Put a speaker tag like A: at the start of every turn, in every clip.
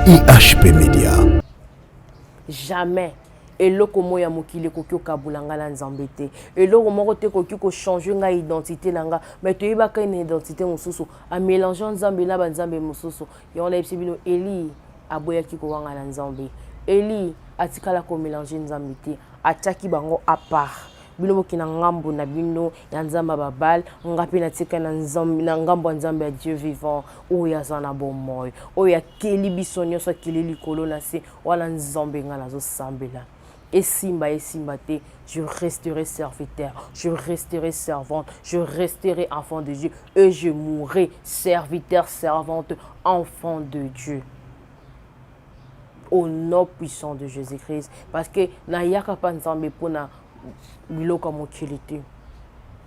A: IHP Média.
B: Jamais. Et là, comment ya mokile kokyo kabulanga la nzambete. Et là, comment te kokyo ko changer nga identité nanga. Mais tu iba ka une identité mususu. A mélanger nzambe na banzambe mususu. Ya on a ebisibilo Eli aboya ki ko wanga na nzambe. Eli atikala ko mélanger nzambete. Ataki bango à part. Bino bokina ngambo na bino ya nzamba babal ngapi na tika na nzambe na ngambo nzambe ya Dieu vivant oya zana bomoy oya keli biso nyonso keli likolo na se wala nzambe nga nazo sambela esimba te, je resterai serviteur, je resterai servante, je resterai enfant de Dieu et je mourrai serviteur, servante, enfant de Dieu. Au nom puissant de Jésus-Christ, parce que na yaka pa nzambe pona biloka mokilité.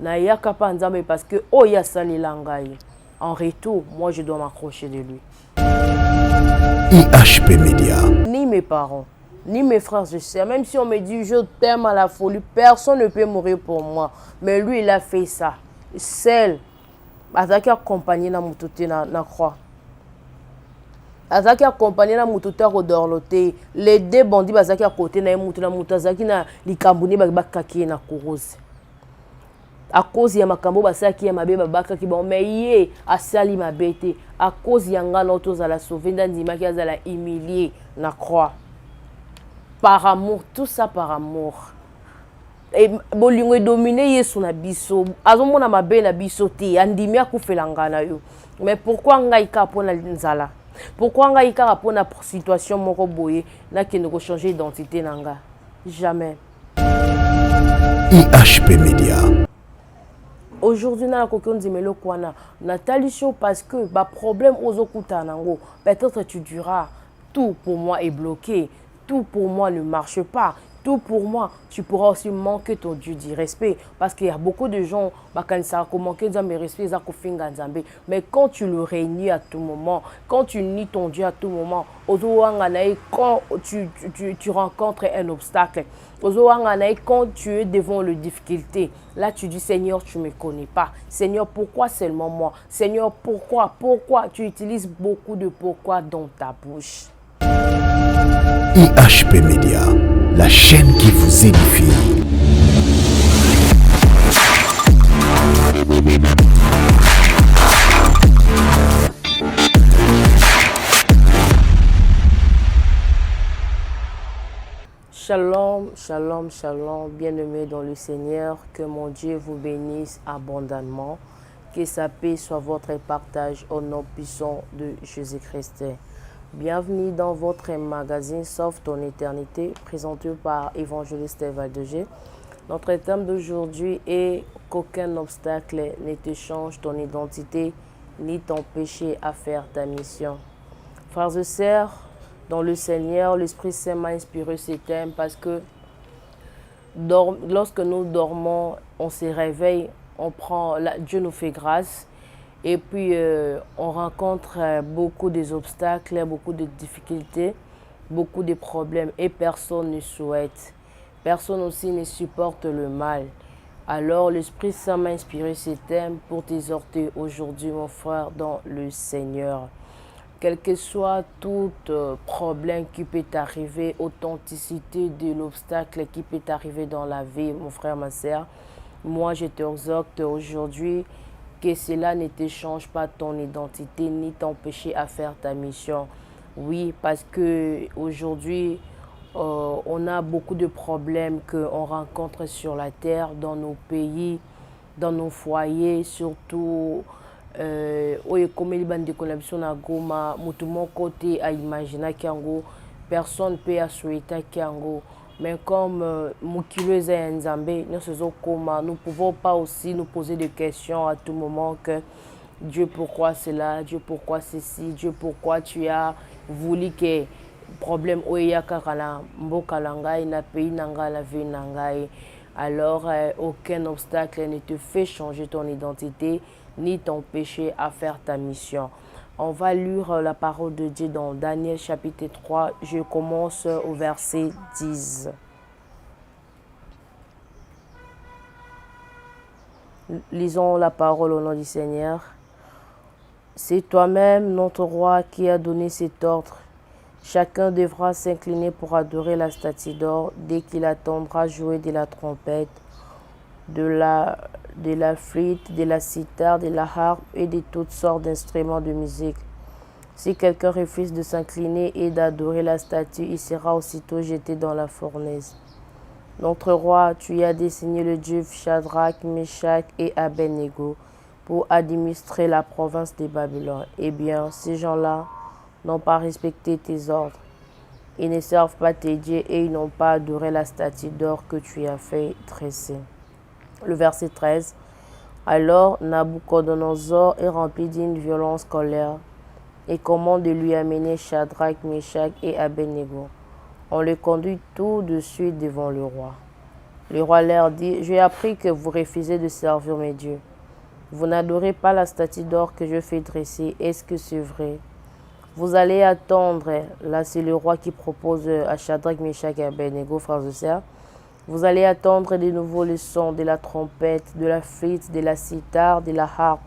B: Na yaka pa nzambe parce que oya salila ngai. En retour, moi je dois m'accrocher de lui.
A: IHP Média.
B: Ni mes parents, ni mes frères et sœurs, même si on me dit je t'aime à la folie, personne ne peut mourir pour moi. Mais lui, il a fait ça. Seul, Azaki accompagné na mutote na croix. Azaki accompagné na mutote rodorloté. Les deux bandits bazaki à côté na mutote na mutazaki na likambuni bakaki na kurose. À cause ya makambo basaki ya mabe babaka ki bon mais yé asali mabete à cause ya ngana tozala sauver ndandima ki azala humilié na croix. Par amour, tout ça par amour. Et bolingo dominé yesu na biso azomona mabe na biso te andimi akufela ngana yo. Mais pourquoi ngai ka pona nzala? Pourquoi ngai ka pona situation moko boye na kende ko changer identité nanga? Jamais.
A: IHP Média.
B: Aujourd'hui, na kokyo nzimelo kwana Nathalie Show parce que ba problème ozokuta nango peut-être tu diras tout pour moi est bloqué, tout pour moi ne marche pas, tout pour moi tu pourras aussi manquer ton Dieu du respect parce qu'il y a beaucoup de gens qui manquer de respect mais quand tu le réunis à tout moment, quand tu nies ton Dieu à tout moment, quand tu rencontres un obstacle, quand tu es devant les difficultés, là tu dis Seigneur tu ne me connais pas, Seigneur pourquoi seulement moi, Seigneur pourquoi tu utilises beaucoup de pourquoi dans ta bouche.
A: IHP Média, la chaîne qui vous édifie.
B: Shalom, shalom, shalom, bien-aimés dans le Seigneur, que mon Dieu vous bénisse abondamment, que sa paix soit votre partage au nom puissant de Jésus-Christ. Bienvenue dans votre magazine Sauve ton éternité, présenté par Évangéliste Valdegé. Notre thème d'aujourd'hui est qu'aucun obstacle ne te change ton identité ni ton péché à faire ta mission. Frères et sœurs, dans le Seigneur, l'Esprit Saint m'a inspiré ce thème parce que lorsque nous dormons, on se réveille, Dieu nous fait grâce. Et puis, on rencontre beaucoup d'obstacles, beaucoup de difficultés, beaucoup de problèmes et personne ne souhaite. Personne aussi ne supporte le mal. Alors, l'Esprit Saint m'a inspiré ce thème pour t'exhorter aujourd'hui, mon frère, dans le Seigneur. Quel que soit tout problème qui peut t'arriver, authenticité de l'obstacle qui peut t'arriver dans la vie, mon frère, ma sœur, moi, je t'exhorte aujourd'hui que cela ne te change pas ton identité ni ton péché à faire ta mission. Oui, parce que aujourd'hui, on a beaucoup de problèmes qu'on rencontre sur la terre, dans nos pays, dans nos foyers, surtout. Comme les bandes de connexion à Goma, tout mon côté à imaginer qu'ango, personne peut souhaiter qu'ango. Mais comme Moukileux et Nzambé, nous ne pouvons pas aussi nous poser des questions à tout moment que Dieu pourquoi cela, Dieu pourquoi ceci, Dieu pourquoi tu as voulu que problème oya kakala mboka langai na pays nanga la vie nangai. Alors aucun obstacle ne te fait changer ton identité ni ton péché à faire ta mission. On va lire la parole de Dieu dans Daniel chapitre 3. Je commence au verset 10. Lisons la parole au nom du Seigneur. C'est toi-même, notre roi, qui a donné cet ordre. Chacun devra s'incliner pour adorer la statue d'or dès qu'il attendra jouer de la trompette, de la flûte, de la cithare, de la harpe et de toutes sortes d'instruments de musique. Si quelqu'un refuse de s'incliner et d'adorer la statue, il sera aussitôt jeté dans la fournaise. Notre roi, tu as désigné le Dieu Shadrach, Meshach et Abednego pour administrer la province de Babylone. Eh bien, ces gens-là n'ont pas respecté tes ordres. Ils ne servent pas tes dieux et ils n'ont pas adoré la statue d'or que tu as fait dresser. Le verset 13. Alors Nabuchodonosor est rempli d'une violente colère et commande de lui amener Shadrach, Meshach et Abednego. On les conduit tout de suite devant le roi. Le roi leur dit, j'ai appris que vous refusez de servir mes dieux. Vous n'adorez pas la statue d'or que je fais dresser. Est-ce que c'est vrai? Vous allez attendre, là c'est le roi qui propose à Shadrach, Meshach et Abednego, frères et sœurs, vous allez attendre de nouveaux le son de la trompette, de la flûte, de la cithare, de la harpe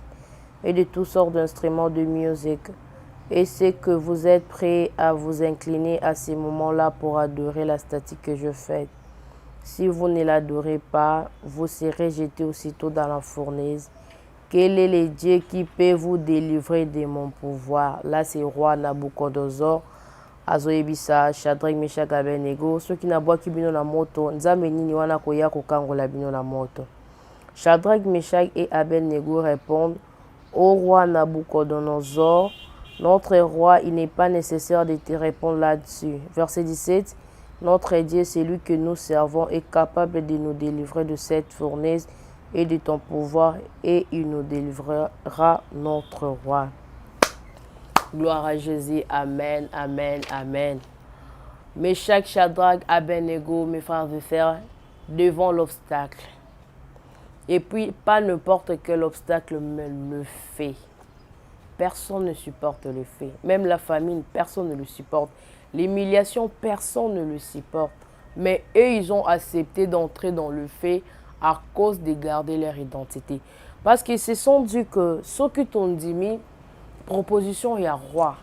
B: et de toutes sortes d'instruments de musique. Et c'est que vous êtes prêts à vous incliner à ces moments-là pour adorer la statue que je fais. Si vous ne l'adorez pas, vous serez jetés aussitôt dans la fournaise. Quel est le Dieu qui peut vous délivrer de mon pouvoir? Là, c'est roi Nabuchodonosor. Azoyebisa Shadrach, Meshach, Abednego. Ceux qui n'aboient qui bino na moto, nzambe nini wana koya kokangola bino na moto. Shadrach, Meshach et Abednego répondent, ô roi Nabuchodonosor, notre roi, il n'est pas nécessaire de te répondre là-dessus. Verset 17. Notre Dieu, celui que nous servons, est capable de nous délivrer de cette fournaise et de ton pouvoir, et il nous délivrera notre roi. Gloire à Jésus. Amen, amen, amen. Meshach, Shadrach, Abednego, mes frères et sœurs, devant l'obstacle. Et puis, pas n'importe quel obstacle, mais le fait. Personne ne supporte le fait. Même la famine, personne ne le supporte. L'humiliation, personne ne le supporte. Mais eux, ils ont accepté d'entrer dans le fait à cause de garder leur identité. Parce qu'ils se sont dit que ce qui t'ont dit, proposition ya roi.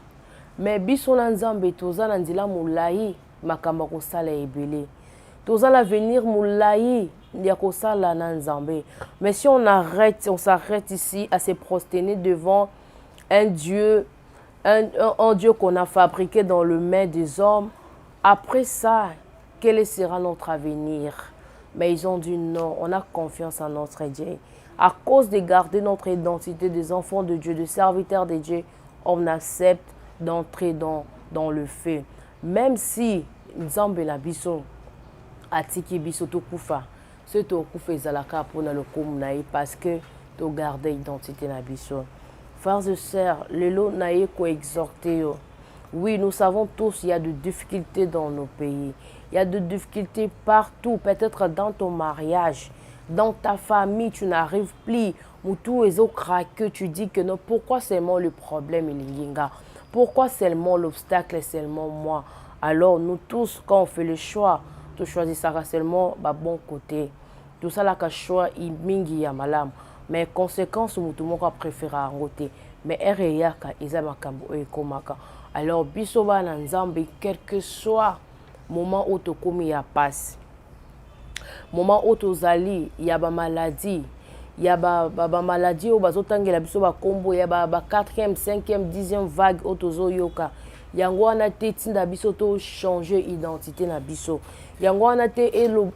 B: Mais biso na nzambe toza na nzela mulayi makamba kosala ebele. Toza l'avenir mulayi ya kosala na nzambe. Mais si on s'arrête ici à se prosterner devant un Dieu, un Dieu qu'on a fabriqué dans le main des hommes, après ça, quel sera notre avenir? Mais ils ont dit non, on a confiance en notre Dieu. À cause de garder notre identité des enfants de Dieu, des serviteurs de Dieu, on accepte d'entrer dans le feu. Même si Nzambe na biso atiki biso to kufa, c'est to kufa ezalaka pour le komunaï parce que to garder identité na biso. Frères et sœurs, le lot naïe ko exhorté. Oui, nous savons tous qu'il y a des difficultés dans nos pays. Il y a des difficultés partout, peut-être dans ton mariage, dans ta famille, tu n'arrives plus. Moutou et que tu dis que non, pourquoi seulement le problème il y a? Pourquoi seulement l'obstacle est seulement moi? Alors nous tous, quand on fait le choix, tu choisiras seulement le bon côté. Tout ça là, choix il mingi ya malam. Mais conséquence, moutou moko préféré à côté. Mais ereyaka izamakambo ekomaka. Alors bisoba na nzambe, quel que soit moment où tu komi ya passe, moment où tu zali, il y a ba maladie, il y a ba maladie où bazotangela biso ba kombo, il y a ba 4e, 5e, 10e vague où tozo yoka. Yango wana te tinda biso to changer identité na biso. Yango wana te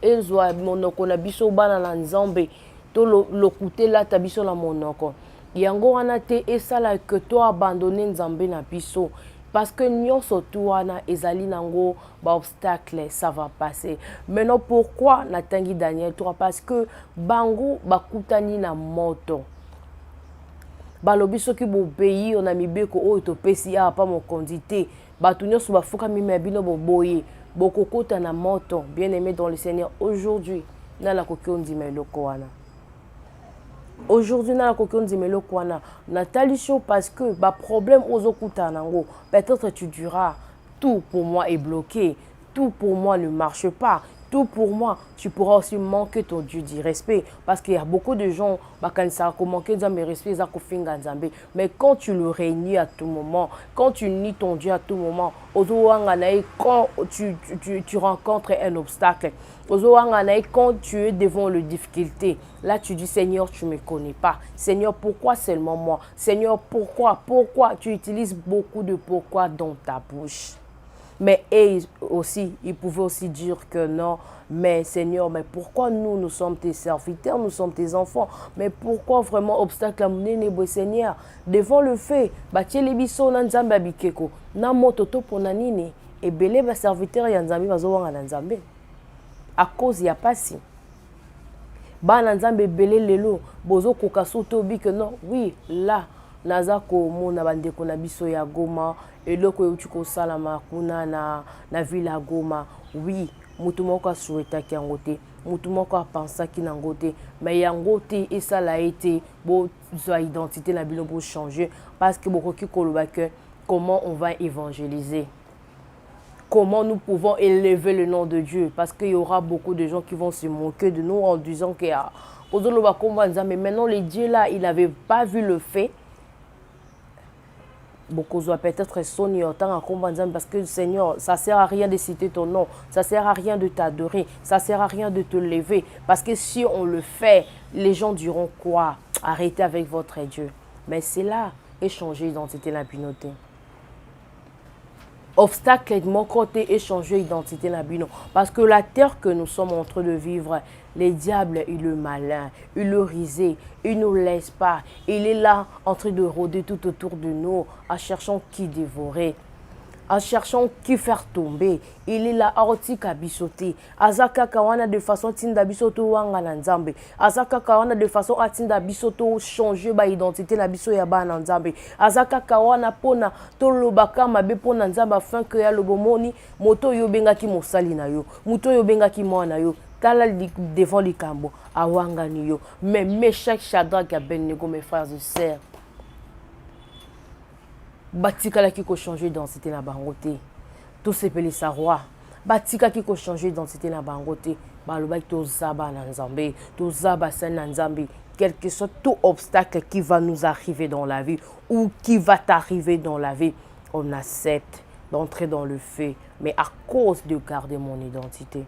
B: elzwa monoko na biso bana na nzambe to lokute la ta biso la monoko. Yango wana te esala que to abandonner nzambe na biso. Parce que nyonso tuana ezali nango ba obstacle, ça va passer. Maintenant pourquoi natangi Daniel 3? Parce que bango bakutani na moto. Balobi soki bo pays on a mibeko o to pesi a pas mon condité. Batu nyonso bafuka mime bino bo boye. Bokokota na moto, bien-aimé dans le Seigneur. Aujourd'hui, na la kokondi meloko wana. Aujourd'hui, na kokondi meloko wana. Natalisho parce que ba problème ozokuta nango. Peut-être tu diras tout pour moi est bloqué, tout pour moi ne marche pas. tout pour moi, tu pourras aussi manquer ton Dieu du respect. Parce qu'il y a beaucoup de gens qui manquent de respect, mais quand tu le réunis à tout moment, quand tu nies ton Dieu à tout moment, quand tu rencontres un obstacle, quand tu es devant les difficultés, là tu dis Seigneur, tu ne me connais pas. Seigneur, pourquoi seulement moi? Seigneur, pourquoi? Pourquoi? Tu utilises beaucoup de pourquoi dans ta bouche. Mais et aussi, il pouvait aussi dire que non, mais Seigneur, mais pourquoi nous sommes tes serviteurs, nous sommes tes enfants, mais pourquoi vraiment obstacle à mon Seigneur? Devant le fait, les biso na nzambe abikeko, na mototo ponanini, et belé ba serviteur ya nzambe bazowanga na nzambe. À cause ya pasi. Ba na nzambe belé lelo, bozo kokaso tobi que non, oui, là, naza komona bandeko na biso ya Goma eloko euti kosalama kuna na ville ya Goma. Oui, mutu moko asouhaitaki yango te, mutu moko apensaki nango te, mais yango te esala ete bozwa identité na bino bo changer parce que bokoki koloba que comment on va évangéliser, comment nous pouvons élever le nom de Dieu, parce qu'il y aura beaucoup de gens qui vont se moquer de nous en disant que mais maintenant les dieux là, il n'avait pas vu le fait. Beaucoup doivent peut-être sonner autant à combattre parce que Seigneur, ça sert à rien de citer ton nom, ça sert à rien de t'adorer, ça sert à rien de te lever, parce que si on le fait, les gens diront quoi? Arrêtez avec votre Dieu. Mais c'est là échanger identité la communauté. Obstacle de mon côté, échanger identité la bino. Parce que la terre que nous sommes en train de vivre, les diables et le malin, il le risé, il ne nous laisse pas. Il est là en train de rôder tout autour de nous, en cherchant qui dévorer, en cherchant qui faire tomber. Il est là, arotika bisoté. Azaka kawana de façon tinda bisoto wanga na nzambe. Azaka kawana de façon atinda bisoto changer ba identité na biso ya ba na nzambe. Azaka kawana pona tolobaka mabe pona nzambe afin que ya lobomoni moto yo bengaki mosali na yo. Moto yo bengaki mwana yo. Tala devant likambo awanga ni yo. Mais Meshach, Shadrach, Abednego, mes frères et sœurs, batika qui ko changer d'identité na bangote. Tout se pele sa roi. Batika qui ko changer d'identité na bangote. Balobaki to zaba na nzambe, to zaba sen na nzambe. Quel que soit tout obstacle qui va nous arriver dans la vie ou qui va t'arriver dans la vie, on accepte d'entrer dans le feu, mais à cause de garder mon identité.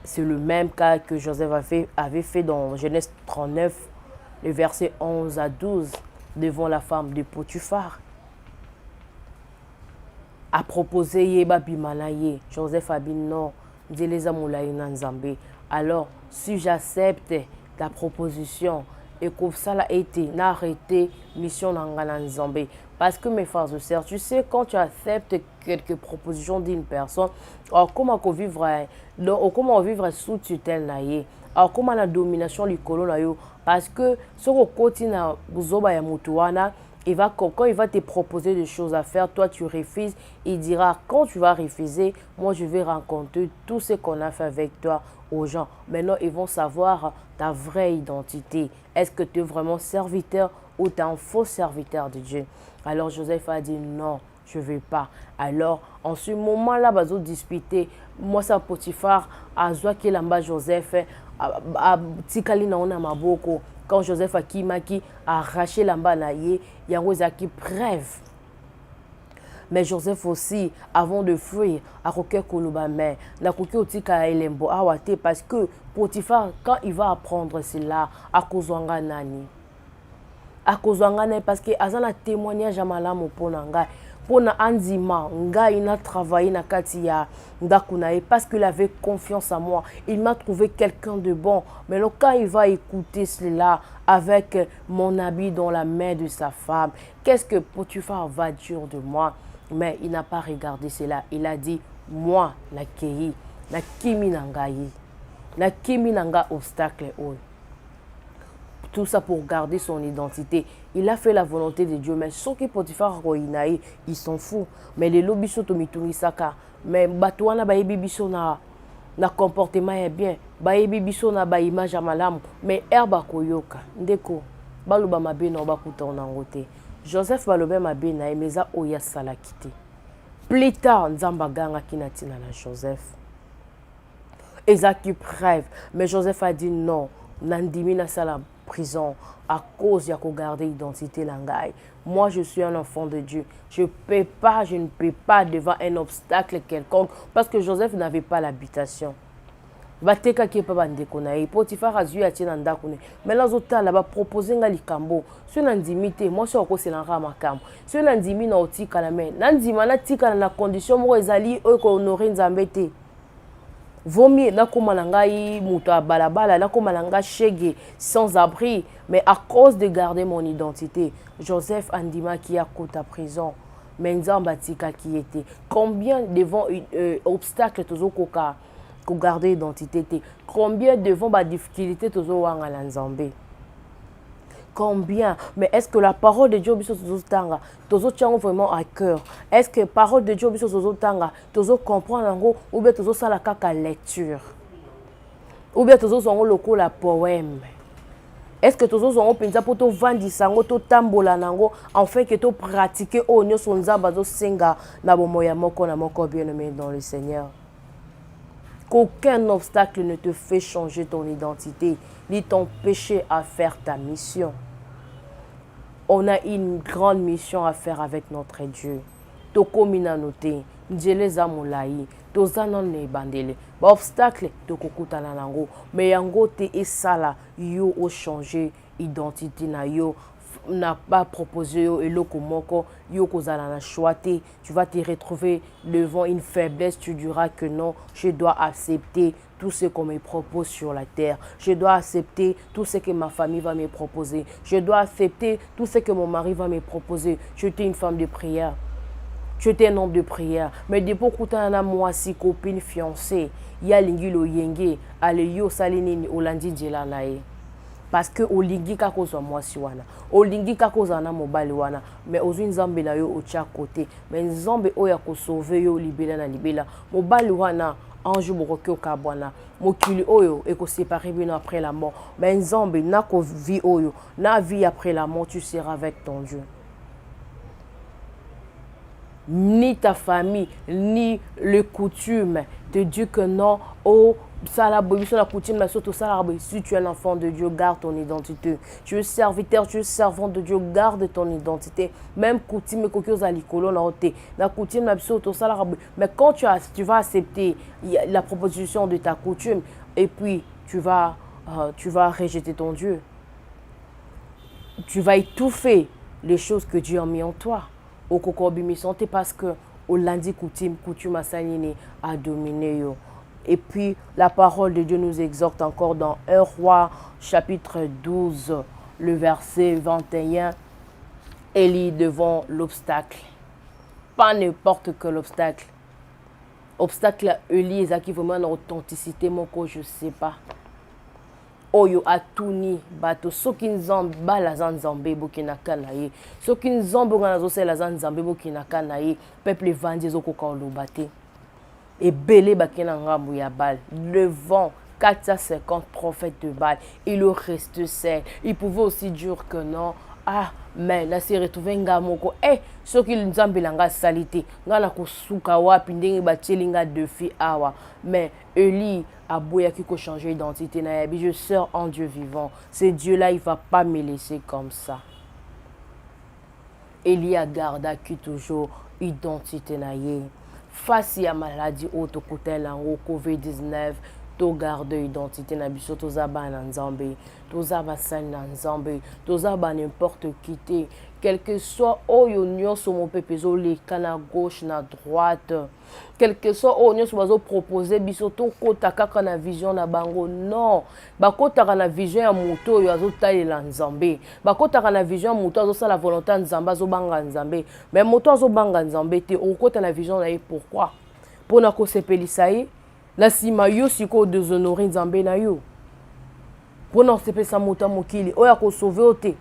B: C'est le même cas que Joseph avait fait dans Genèse 39, le verset 11 à 12, devant la femme de Potiphar. A proposé Yeba Bimanaye, Joseph a dit non, alors si j'accepte ta proposition et que ça a été n'arrêter mission Nzambe. Parce que mes frères et sœurs, tu sais, quand tu acceptes quelques propositions d'une personne, alors comment vivre sous tutelle naïe, alors comment la domination du colon, parce que ce côté na buzoba ya mutuana, quand il va te proposer des choses à faire, toi tu refuses, il dira quand tu vas refuser, moi je vais raconter tout ce qu'on a fait avec toi aux gens. Maintenant ils vont savoir ta vraie identité. Est-ce que tu es vraiment serviteur ou tu es un faux serviteur de Dieu? Alors Joseph a dit non, je ne vais pas. Alors en ce moment-là, bazo disputé, moi ça Potiphar, a zoaki lamba Joseph, a tikali na ona maboko. Quand Joseph Akimaki a arraché l'amba naïe, il y a une preuve. Mais Joseph aussi, avant de fuir, a roqué Kolobamé, n'a roqué Otika Elembo, parce que Potiphar, quand il va apprendre cela, à Kozwanga Nani. À Kozwanga Nani, parce que Azana témoignage à Malam Ponanga. Pona Anzima, nga il a travaillé na Katia Ndakunae parce qu'il avait confiance en moi. Il m'a trouvé quelqu'un de bon. Mais le quand il va écouter cela avec mon habit dans la main de sa femme, qu'est-ce que Potiphar va dire de moi? Mais il n'a pas regardé cela. Il a dit, moi, na kei, na kimi nangayi, na kimi nanga obstacle. Tout ça pour garder son identité. Il a fait la volonté de Dieu. Mais ceux qui Potiphar Roinaï, ils sont fous. Mais les lobbies sont au Mitunisaka. Mais Batouana Baïbi Bisso na comportement est bien. Baïbi Bisso na ba image à malam. Mais Herba Koyoka. Ndeko. Baluba mabe na bakuta onangote. Joseph Balobe mabe na emeza oya salakite. Plus tard, Nzamba ganga kinatina na Joseph. Isaac preuve, mais Joseph a dit non. Nandimi na la prison à cause de garder l'identité langaï. Moi, je suis un enfant de Dieu. Je ne peux pas devant un obstacle quelconque parce que Joseph n'avait pas l'habitation. Bateka qui pas bande konaï. Potiphar a zui atina ndakune. Mais là zota là ba proposer nga likambo. Si nandimité, moi je ko selanga makam. Si nandimi na otika la men. Nandima na tika na condition mo ezali o ko honorer Nzambe te. Vomi na komalanga muta balabala na komalanga shege sans abri, mais à cause de garder mon identité, Joseph Andima qui a côté à prison, mais Nzamba tika qui était. Combien devant obstacle toujours koka pour garder l'identité, combien devant la difficulté toujours à Nzambe. Combien? Mais est-ce que la parole de Dieu tanga toujours vraiment à cœur? Est-ce que la parole de Dieu tanga toujours comprendre ou bien toujours ça la caca lecture? Ou bien toujours on le la poème? Est-ce que toujours on pensa pour to vendre sango to tambola nango enfin que to pratiquer au nyo sonza bazo senga na bomoya moko na moko bien-aimé dans le Seigneur? Qu'aucun obstacle ne te fait changer ton identité, ni t'empêcher à faire ta mission. On a une grande mission à faire avec notre Dieu. Toko minanote, njeleza mulayi, tozanon ne bandele. Ba obstacle toko kutana nango, mais yango te esala yo o changer identité na yo. N'a pas proposé et le komoko yo kozala na choité, tu vas te retrouver devant une faiblesse, tu diras que non, je dois accepter tout ce qu'on me propose sur la terre, je dois accepter tout ce que ma famille va me proposer, je dois accepter tout ce que mon mari va me proposer. Tu étais une femme de prière, tu étais un homme de prière, mais depuis que tu as moi si copine fiancée, ya lingi lo yenge ale yo salinini olandi djela nae. Parce que olingi kakoza mwasi wana, olingi kakoza na mobali wana, mais ozwi Nzambe na yo otia côté, mais Nzambe oya ko sauver yo libela na libela, mobali wana ange bokoki okabwana, mokili oyo eko séparer bino après la mort, mais Nzambe na ko vie oyo, na vie après la mort, tu seras avec ton Dieu. Ni ta famille, ni les coutumes te disent que non, oh, ça la coutume, mais surtout ça si tu es un enfant de Dieu, garde ton identité. Tu es serviteur, tu es servant de Dieu, garde ton identité. Même coutume, la coutume, mais quand tu vas accepter la proposition de ta coutume, et puis tu vas rejeter ton Dieu. Tu vas étouffer les choses que Dieu a mis en toi. Au kokobimi santé parce que au lundi coutume a dominé yo. Et puis la parole de Dieu nous exhorte encore dans 1 Roi chapitre 12 le verset 21. Élie devant l'obstacle, pas n'importe quel obstacle. Obstacle Élie qui vraiment l'authenticité moko je sais pas. Oyo atuni bato soki nzambe bala za nzambe bokinaka na ye soki nzambe ngana zosela za nzambe bokinaka na ye peuple evandi ezokoka oloba te ebele bakena ngambu ya Baal devant 450 prophètes de Baal il le reste seul. Il pouvait aussi dire que non, ah mais là c'est retrouvé ngamoko soki nzambe langa salite ngana kosuka wapi ndenge batielinga de fi awa mais Élie a boya qui ko changer d'identité na yabi je sers en Dieu vivant. Ce Dieu là il va pas me laisser comme ça. Élie a gardé qui toujours identité na ye face à maladie auto côté la COVID-19 to garde identité na biso tozaba na Nzambe tozaba sali na Nzambe tozaba n'importe qui te quel que soit oyo nyonso mon pepezo le kana gauche na droite quel que soit oyo nyonso bazo proposer biso to kota kaka na vision na bango non bakota na vision ya moto oyo azotalela Nzambe bakota na vision ya moto azosala volonté ya Nzambe azobanga Nzambe mais moto azobanga Nzambe te okota na vision na ye pourquoi pona ko sepelisa ye la sima yo siko déshonorer Nzambe na yo pona sepelisa moto mokili oya ko sauver ote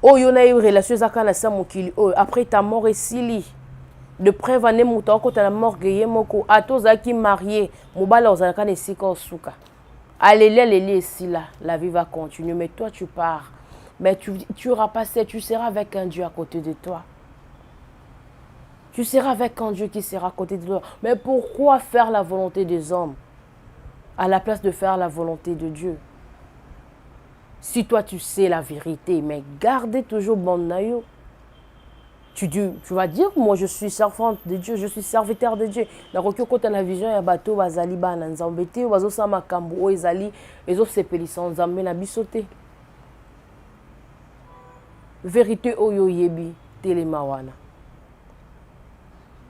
B: oyo na eu relation zaka na sa mokili oyo après ta mort esili de prévenir moto kota na morgue ye moko atozaki marié mobala ozalaka na esika osuka alele esila la vie va continuer mais toi tu pars mais tu auras passé tu seras avec un Dieu à côté de toi. Tu seras avec un Dieu qui sera à côté de toi. Mais pourquoi faire la volonté des hommes à la place de faire la volonté de Dieu? Si toi tu sais la vérité, mais gardez toujours bon naïo. Tu vas dire, moi je suis servante de Dieu, je suis serviteur de Dieu. Dans la vision, il y a bateau, bazali ba na nzambete, bazo sama kambo ezali, ezo sepelisa nzambe na bisote. Vérité oyo yebi telemawana.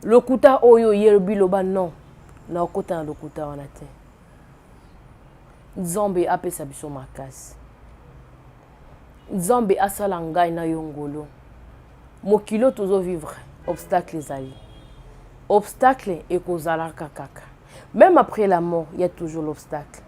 B: Lokuta oyo yebi loba non. Na okota na lokuta wana te. Nzambe apesa biso makasi. Nzambe asala ngai na yongolo. Mokilo tozo vivre obstacle ezali. Obstacle ekozalaka kaka. Même après la mort, il y a toujours l'obstacle.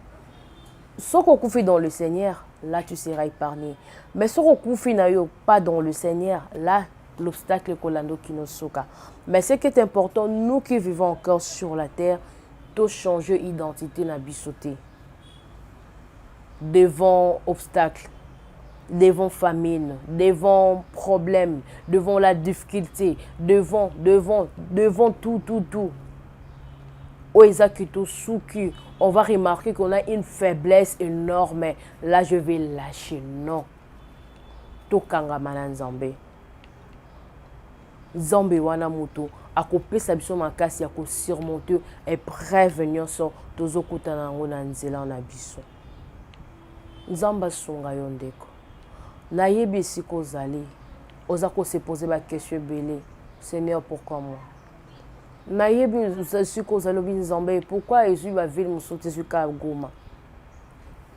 B: Soko kufi dans le Seigneur, là tu seras épargné. Mais soko kufi na yo pas dans le Seigneur, là l'obstacle kolando kinosoka. Mais ce qui est important, nous qui vivons encore sur la terre, to changer identité na bisoté. Devant obstacle, devant famine, devant problème, devant la difficulté, devant tout. On va remarquer qu'on a une faiblesse énorme. Là, je vais lâcher. Non. Tokanga mananzambe. Zambe wana moto. Akope sabiso makasi yako surmonter et prévenir so tozo kutana ngo na nzela na biso. Nzamba songa yondeko. Na yebi siko zali. Oza ko se poser la question belé. Seigneur, pourquoi moi? Na yebi siko zalobi nzambe pourquoi Jésus va ville musote suka Goma.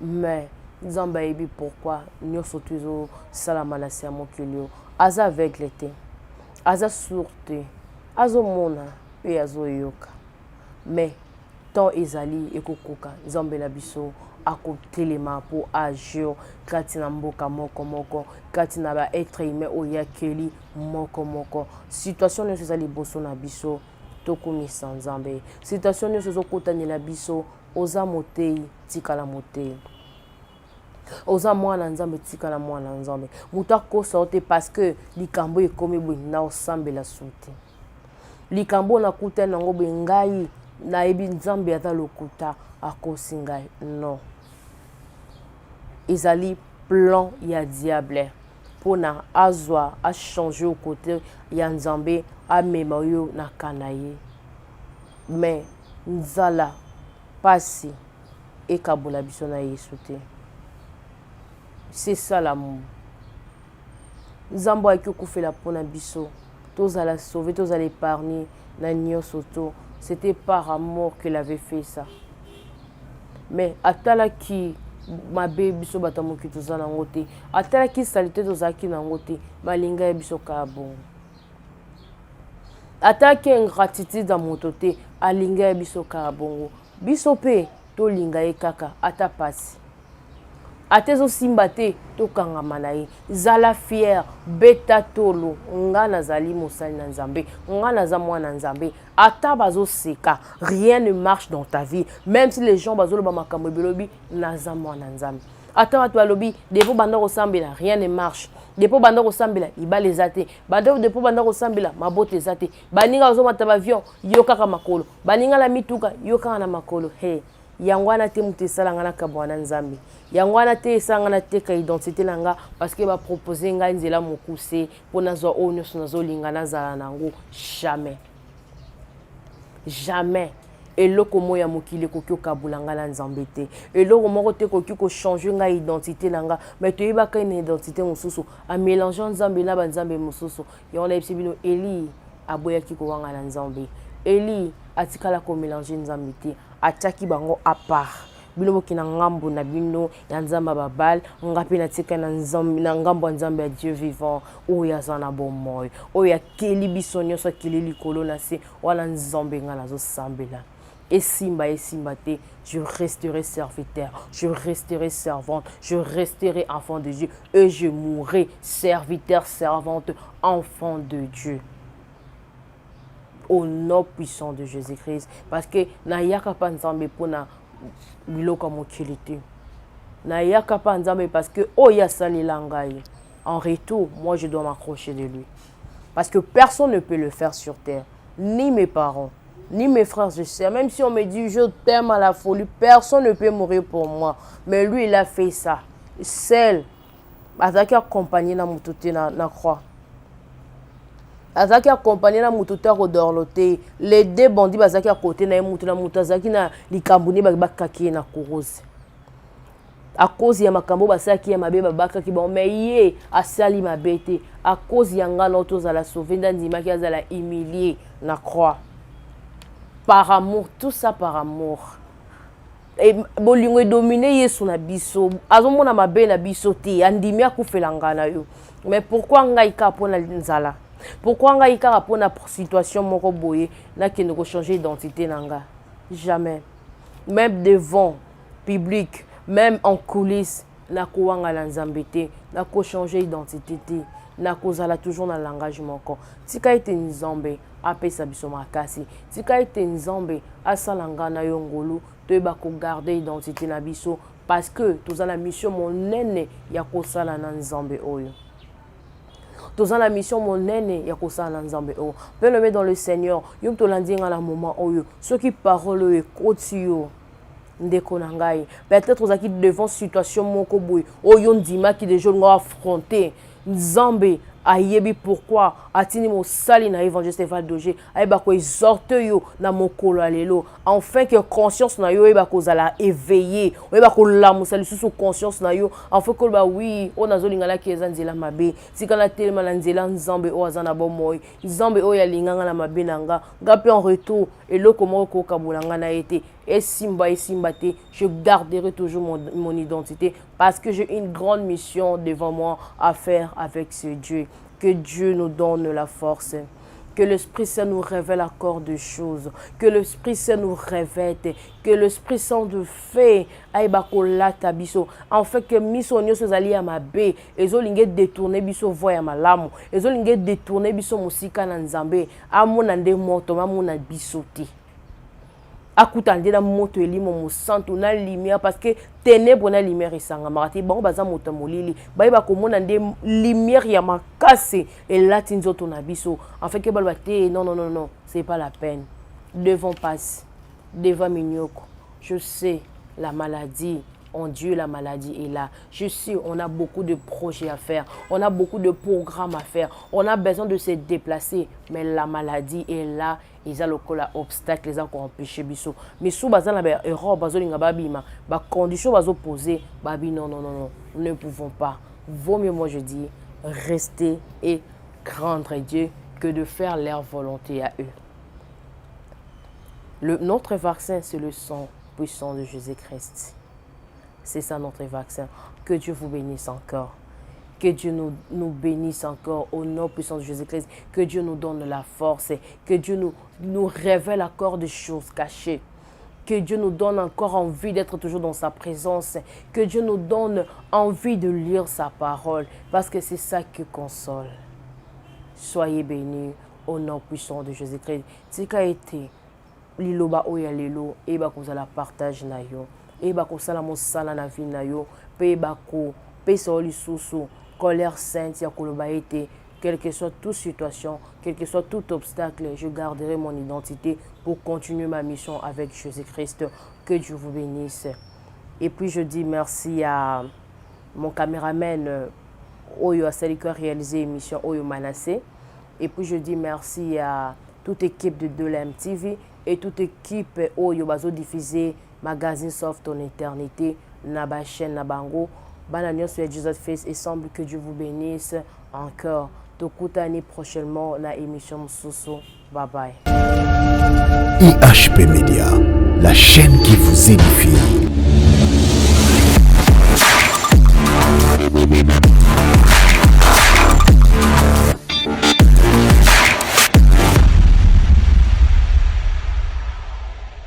B: Mais nzamba yebi pourquoi nyo sotuzo salama na sia mokilio. Aza avec l'été. Aza sourte. Azo mona et azo yoka. Mais tant ezali ekokoka nzambe na biso akotelema pour agir kati na mboka moko kati na ba être humain oyakeli moko situation ne ezali boso na biso tokumisa nzambe situation ne ezokotanela biso oza motei tikala motei oza mwana nzambe tikala mwana nzambe mutu akosa te parce que likambo ekomi boye na osambela sote likambo na kuta nango boye ngai na ebi nzambe ata lokuta akosi ngai non ezali plan ya diable pona azwa a changer au côté ya nzambe amema yo na kanaye mais nzala pasi ekabola biso na Yesu te. C'est ça l'amour. Nzambe akokufela pona biso tozala sauver tozala épargner na nyoso to. C'était par amour qu'il avait fait ça. Mais atala ki mabe biso batamoki tozala ngote atala ki salité tozaki na ngote malinga biso ka bon atala ki ingratitude da motote alinga biso ka bongo biso pe to linga e kaka ata pasi atezo simba te to kangama na ye zala fier beta tolo nga nazali mosali na nzambe nga naza mwana nzambe ata bazo seka rien ne marche dans ta vie même si les gens bazo loba makambo belobi naza mwana nzambe ata watu alobi depo banda kosambela rien ne marche depo banda kosambela ibale zate depo banda kosambela mabote zate baninga bazo mata avion yo kaka makolo baninga la mituka yo kaka na makolo hey yangwana te mutesala ngana kabwana nzambe yangwana te esangana te ka identité nanga parce que ba proposer nga nzela mokuse pona zo onyo sonazo lingana zala nango jamais eloko moya mokili kokyo kabulanga na nzambe te eloko moko te kokyo ko changer nga identité nanga mais to yebaka une identité mosusu a mélanger nzambe na banzambe mosusu yona ebisibino Eli aboya kiko wanga na nzambe Eli atikala ko mélanger nzambe te ataki bango à part bino mokina ngambo na bino ya nzamba babal ngapi na tika na nzambe na ngambo nzambe ya Dieu vivant oya zana bomoy oya keli biso nyoso keli likolo na se wala nzambe ngana zo sambela esimba te je resterai serviteur je resterai servante je resterai enfant de Dieu et je mourrai serviteur servante enfant de Dieu au nom puissant de Jésus-Christ parce que na yaka pa nzambe pona biloko mokili te na yaka pa nzambe parce que oya salila ngai en retour moi je dois m'accrocher de lui Parce que personne ne peut le faire sur terre. Ni mes parents, ni mes frères et sœurs. Même si on me dit je t'aime à la folie, personne ne peut mourir pour moi. Mais lui, il a fait ça. Seul. Azaki accompagné na mututé na croix. Azaki accompagné na mututé rodorloté. Les deux bandits bazaki à côté na mutu na mutazaki na likambuni bakaki na kurose. À cause ya makambo basaki ya mabe babaka ki bon mais yé asali mabete à cause ya ngana otoza la sauver ndandima ki azala humilier na croix. Par amour, tout ça par amour. Et bolingo dominé yesu na biso azomona mabe na biso te andimi akufela ngana yo. Mais pourquoi ngai ka pona nzala? Pourquoi ngai ka pona situation moko boye na ki ne ko changer identité nanga? Jamais. Même devant public, même en coulisses, na ko wanga la nzambete, na ko changer identité te, na ko zala toujours na langage moko. Tika ete nzambe apesa biso makasi. Tika ete nzambe asalanga na yo ngolu, to ba ko garder identité na biso parce que toza la mission monene ya ko sala na nzambe oyo. Toza la mission monene ya ko sala na nzambe oyo. Bien-aimé dans le Seigneur, yom to landinga na moment oyo, ceux qui parole ekoti yo. Peut-être aux qui devant situation moko boy oyo ndima qui des jeunes affronter nzambe ayebi pourquoi atini mo sali na évangile Valdoger ayeba ko exhorte yo na mokolo alelo enfin que conscience na yo eba ko zala éveillé oyeba ko lamusa lisusu conscience na yo enfin ko ba oui on azolingala ki ezanzela mabe sikala telema na nzela nzambe o azana bomoy nzambe o ya linganga na mabe nanga ngapi en retour eloko moko kabulanga na été et simba te, je garderai toujours mon identité parce que j'ai une grande mission devant moi à faire avec ce Dieu. Que Dieu nous donne la force. Que l'Esprit Saint nous révèle encore de choses. Que l'Esprit Saint nous révèle. Que l'Esprit Saint de fait. En fait, que missionnaires se alliés à ma baie. Et zo lingue détourner biso voya malamu. Et zo lingue détourner biso musika na nzambe. Amonande moto mamona bisote. Akutande na moto elimo mo santo na lumière parce que ténèbres na lumière isanga marati bango baza moto molili ba ko mona nde lumière ya makase et là tinzoto na biso en fait que balba te non c'est pas la peine devant passe devant mignoko je sais la maladie en Dieu, la maladie est là. Je sais, on a beaucoup de projets à faire. On a beaucoup de programmes à faire. On a besoin de se déplacer. Mais la maladie est là. Ils ont le obstacle, ils ont empêché biso. Mais sous bazan la erreur, bazon linga babima, ba condition bazo poser, babi non, nous ne pouvons pas. Vaut mieux, moi je dis, rester et craindre Dieu que de faire leur volonté à eux. Notre vaccin, c'est le sang puissant de Jésus-Christ. C'est ça notre vaccin. Que Dieu vous bénisse encore. Que Dieu nous bénisse encore au nom puissant de Jésus-Christ. Que Dieu nous donne la force. Que Dieu nous révèle encore des choses cachées. Que Dieu nous donne encore envie d'être toujours dans sa présence. Que Dieu nous donne envie de lire sa parole. Parce que c'est ça qui console. Soyez bénis au nom puissant de Jésus-Christ. C'est qu'a été liloba oya lelo et ba kozala partage na yo. Et ba ko sala mosala na vie na yo pe ba ko pe so lisusu colère sainte ya koloba été quelle que soit toute situation, quel que soit tout obstacle, je garderai mon identité pour continuer ma mission avec Jésus-Christ. Que Dieu vous bénisse. Et puis je dis merci à mon caméraman Oyo Asaliko a réalisé l'émission Oyo Manassé. Et puis je dis merci à toute équipe de l'AM TV et toute équipe Oyo Bazo diffusé Magazine Soft en éternité, Naba chaîne Nabango, Bananios sur Jesus Face et semble que Dieu vous bénisse encore. Tokutani prochainement la émission Soso. Bye bye.
A: IHP Media, la chaîne qui vous édifie.